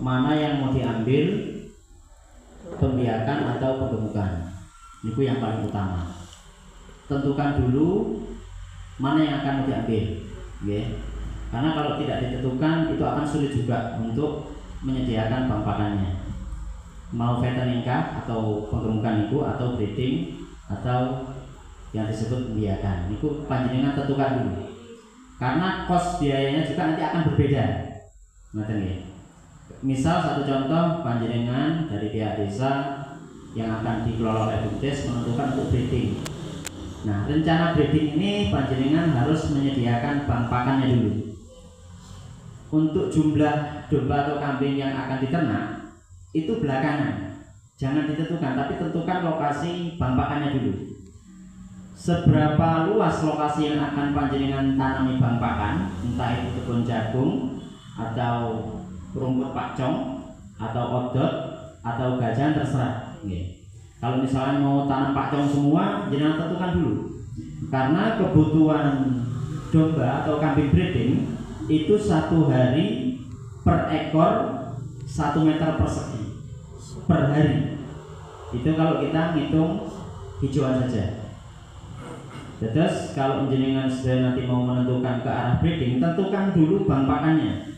mana yang mau diambil, pembiakan atau penggemukan. Itu yang paling utama. Tentukan dulu mana yang akan mau diambil, okay? Karena kalau tidak ditentukan itu akan sulit juga untuk menyediakan bank pakannya. Mau fattening kah atau penggemukan itu, atau breeding, atau yang disebut pembiakan. Itu panjenengan tentukan dulu. Karena kos biayanya juga nanti akan berbeda. Misal satu contoh, panjenengan dari pihak desa yang akan dikelola oleh BUMDes menentukan untuk breeding. Nah, rencana breeding ini panjenengan harus menyediakan bank pakannya dulu. Untuk jumlah domba atau kambing yang akan diternak itu belakangan, jangan ditentukan, tapi tentukan lokasi bank pakannya dulu. Seberapa luas lokasi yang akan panjenengan tanami bank pakan, entah itu kebun jagung atau rumput pakcong atau odot atau gajan, terserah. Kalau misalnya mau tanam pakcong semua, jangan tentukan dulu, karena kebutuhan domba atau kambing breeding itu 1 hari per ekor 1 meter persegi per hari. Itu kalau kita ngitung hijauan saja. Terus kalau jenengan sudah nanti mau menentukan ke arah breeding, tentukan dulu bank pakannya.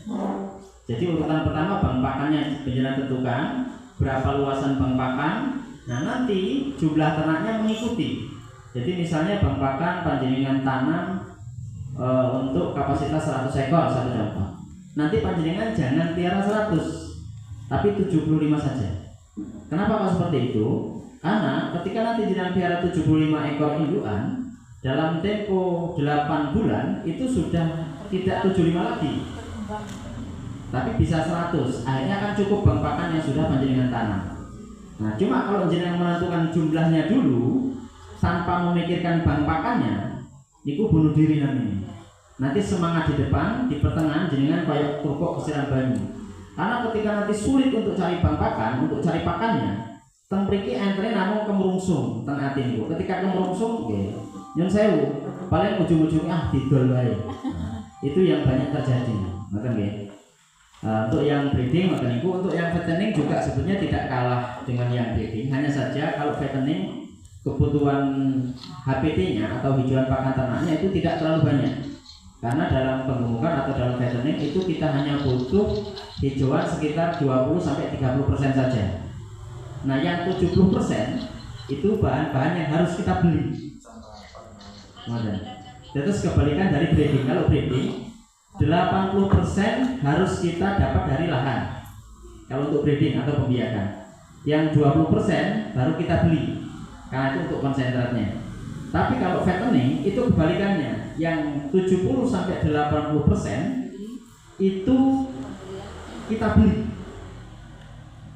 Jadi urutan pertama bank pakannya jenengan tentukan, berapa luasan bank pakan. Nah, nanti jumlah ternaknya mengikuti. Jadi misalnya bank pakan panjenengan tanam untuk kapasitas 100 ekor satu contoh. Nanti panjenengan jangan piara 100, tapi 75 saja. Kenapa kok seperti itu? Karena ketika nanti jenengan piara 75 ekor indukan, dalam tempo 8 bulan itu sudah tidak 75 lagi, tapi bisa 100. Akhirnya akan cukup bank pakan yang sudah panjenengan tanam. Nah, cuma kalau jenengan menentukan jumlahnya dulu tanpa memikirkan bank pakannya, itu bunuh diri namanya. Nanti semangat di depan, di pertengahan jenengan kayak kerupuk kesiram banyu. Karena ketika nanti sulit untuk cari bank pakan, untuk cari pakannya, teng mriki entre namung kemrungsung teng ati niku. Ketika kemrungsung nggih, nyun sewu, paling ujung-ujungnya didol wae. Itu yang banyak terjadi. Ngoten nggih. Untuk yang breeding ngoten niku, untuk yang fattening juga sebetulnya tidak kalah dengan yang breeding. Hanya saja kalau fattening kebutuhan HPT-nya atau hijauan pakan ternaknya itu tidak terlalu banyak. Karena dalam penggemukan atau dalam fattening itu kita hanya butuh hijauan sekitar 20-30% saja. Nah, yang 70% itu bahan-bahan yang harus kita beli. Terus kebalikan dari breeding. Kalau breeding 80% harus kita dapat dari lahan. Kalau untuk breeding atau pembiakan, yang 20% baru kita beli. Karena itu untuk konsentratnya. Tapi kalau fattening itu kebalikannya, yang 70-80% itu kita beli,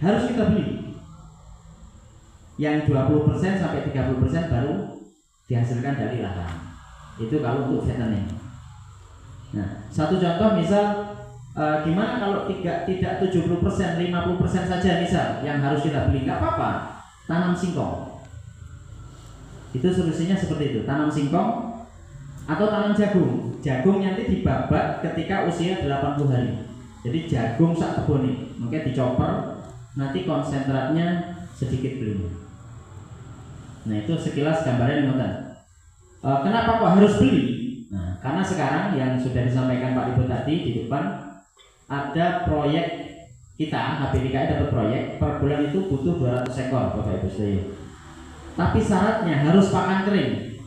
harus kita beli. Yang 20-30% baru dihasilkan dari lahan. Itu kalau untuk fattening. Nah, satu contoh misal gimana kalau tidak 70%, 50% saja misal yang harus kita beli, nggak apa-apa, tanam singkong. Itu solusinya seperti itu, tanam singkong atau tanam jagung. Jagung nanti dibabat ketika usia 80 hari. Jadi jagung sak kebun nih, mungkin dicoper, nanti konsentratnya sedikit belum. Nah, itu sekilas gambaran ngoten. Kenapa kok harus beli? Nah, karena sekarang yang sudah disampaikan Pak Ibu tadi di depan, ada proyek kita, HPDKI dapat proyek per bulan itu butuh 200 ekor Bapak Ibu sekalian. Tapi syaratnya harus pakan kering.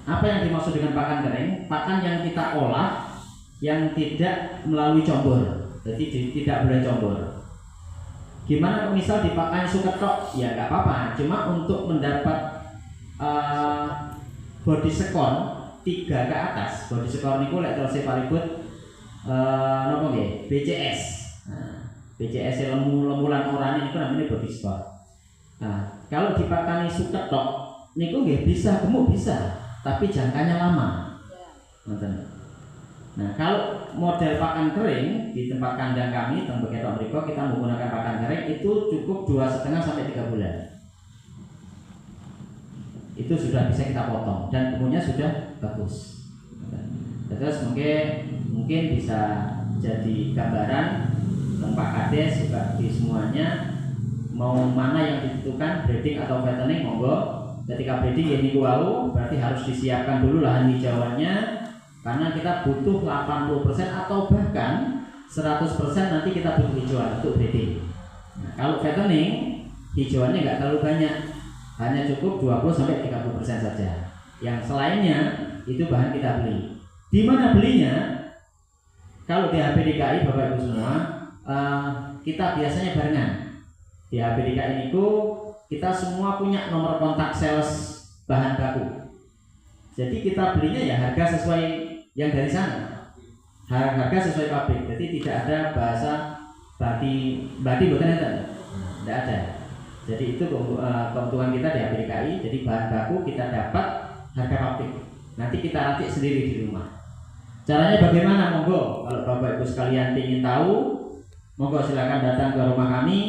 Apa yang dimaksud dengan pakan kering? Pakan yang kita olah yang tidak melalui combor. Jadi tidak boleh combor. Gimana misal dipakai suket tok? Ya nggak apa-apa. Cuma untuk mendapat body skor 3 ke atas. Body skor niku lek terus paribut napa nggih? BCS. Nah, BCS lemulan orang ini namanya body skor. Nah, kalau dipakani suket tok niku nggih bisa gemuk bisa, tapi jangkanya lama. Nah, kalau model pakan kering di tempat kandang kami, tempat ketok mriko kita menggunakan pakan kering itu cukup 2,5 sampai 3 bulan. Itu sudah bisa kita potong dan bumbunya sudah bagus. Terus mungkin bisa jadi gambaran dan Pak Kades juga di semuanya mau mana yang dibutuhkan breeding atau fattening monggo. Ketika breeding ini wau berarti harus disiapkan dulu lahan hijauannya karena kita butuh 80% atau bahkan 100% nanti kita butuh hijauan untuk breeding. Nah, kalau fattening hijauannya nggak terlalu banyak, hanya cukup 20-30% saja. Yang selainnya itu bahan kita beli. Di mana belinya? Kalau di HPDKI Bapak Ibu semua, kita biasanya barengan. Di HPDKI itu kita semua punya nomor kontak sales bahan baku. Jadi kita belinya ya harga sesuai yang dari sana, harga sesuai pabrik. Jadi tidak ada bahasa bati bukan ada, tidak ada. Jadi itu keuntungan kita di HPDKI. Jadi bahan baku kita dapat harga pabrik. Nanti kita racik sendiri di rumah. Caranya bagaimana? Monggo, kalau Bapak Ibu sekalian ingin tahu, monggo silakan datang ke rumah kami.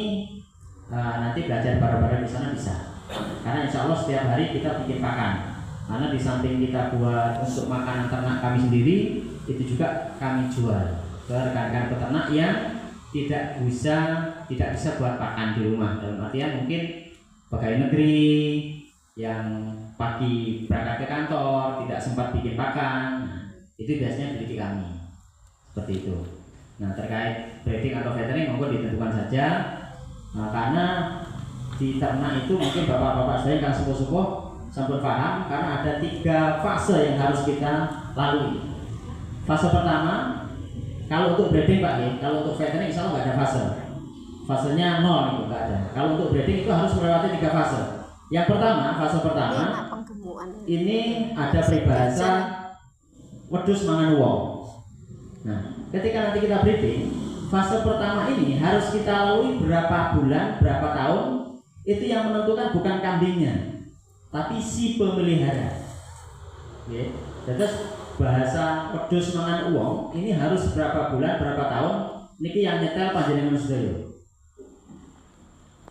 Nanti belajar bareng-bareng di sana bisa. Karena insya Allah setiap hari kita bikin pakan. Karena di samping kita buat untuk makanan ternak kami sendiri, itu juga kami jual ke rekan-rekan peternak yang tidak bisa buat pakan di rumah. Dalam artian mungkin pegawai negeri yang pagi berangkat ke kantor tidak sempat bikin pakan. Itu biasanya beli di kami seperti itu. Nah terkait breeding atau fattening monggo ditentukan saja. Nah, karena di ternak itu mungkin bapak-bapak saya yang sepuh-sepuh sampun paham karena ada 3 fase yang harus kita lalui. Fase pertama kalau untuk breeding Pak ya, kalau untuk fattening insya Allah nggak ada fase. Fasenya 0 itu nggak ada. Kalau untuk breeding itu harus melewati 3 fase. Yang pertama, fase pertama ini ada peribahasa wedhus mangan wong. Nah, ketika nanti kita breeding, fase pertama ini harus kita lalui berapa bulan, berapa tahun. Itu yang menentukan bukan kambingnya, tapi si pemelihara. Oke. Terus bahasa wedhus mangan wong ini harus berapa bulan, berapa tahun. Niki yang nyetel panjenengan sedaya.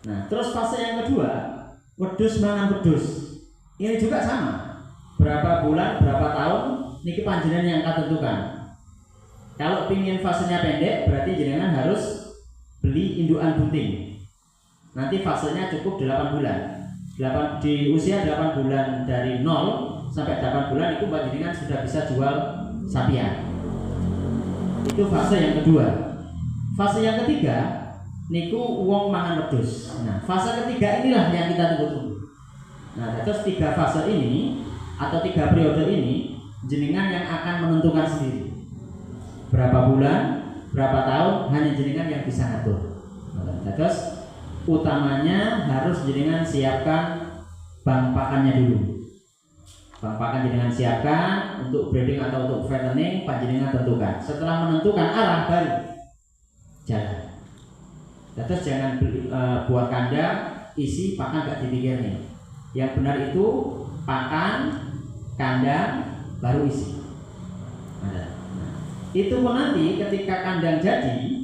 Nah, terus fase yang kedua, wedhus mangan wedhus. Ini juga sama. Berapa bulan, berapa tahun. Niki panjenengan yang akan tentukan. Kalau pingin fasenya pendek, berarti jenengan harus beli indukan bunting. Nanti fasenya cukup 8 bulan. Di usia 8 bulan dari 0 sampai 8 bulan itu panjenengan sudah bisa jual sapian. Itu fase yang kedua. Fase yang ketiga, niku wong mangan wedhus. Nah, fase ketiga inilah yang kita tunggu-tunggu. Nah, terus 3 fase ini atau 3 periode ini jenengan yang akan menentukan sendiri berapa bulan, berapa tahun, hanya jenengan yang bisa ngatur. Terus utamanya harus jenengan siapkan bank pakannya dulu. Bank pakan jenengan siapkan untuk breeding atau untuk fattening, panjenengan tentukan. Setelah menentukan arah baru jalan. Terus jangan buat kandang isi pakan gak dipikirnya. Yang benar itu pakan, kandang baru isi. Nah, itu pun nanti ketika kandang jadi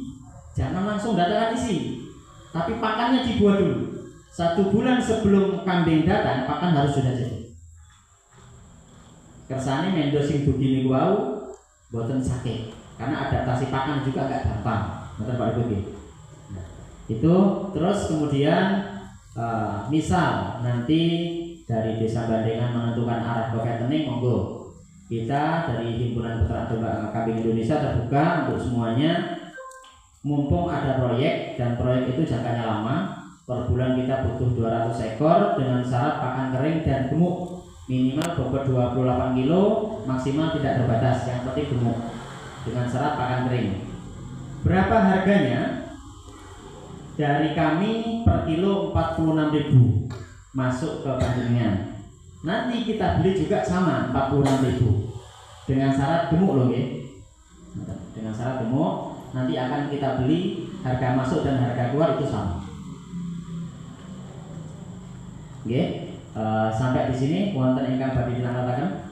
jangan langsung datang isi, tapi pakannya dibuat dulu. 1 bulan sebelum kambing datang pakan harus sudah jadi. Kersane mendo sing dugi niku wau boten sakit karena adaptasi pakan juga agak gampang. Betul Pak Ibu. Nah, itu terus kemudian misal nanti dari Desa Bandengan menentukan arah ke fattening, monggo. Kita dari Himpunan Peternak Domba Kambing Indonesia terbuka untuk semuanya. Mumpung ada proyek dan proyek itu jangkanya lama, per bulan kita butuh 200 ekor dengan syarat pakan kering dan gemuk. Minimal bobot 28 kilo, maksimal tidak terbatas, yang penting gemuk dengan syarat pakan kering. Berapa harganya? Dari kami per kilo 46.000 masuk ke panjenengan. Nanti kita beli juga sama 46.000 dengan syarat gemuk loh ya. Dengan syarat gemuk nanti akan kita beli, harga masuk dan harga keluar itu sama. Oke, sampai di sini wonten ingkang badhe dilanjutaken.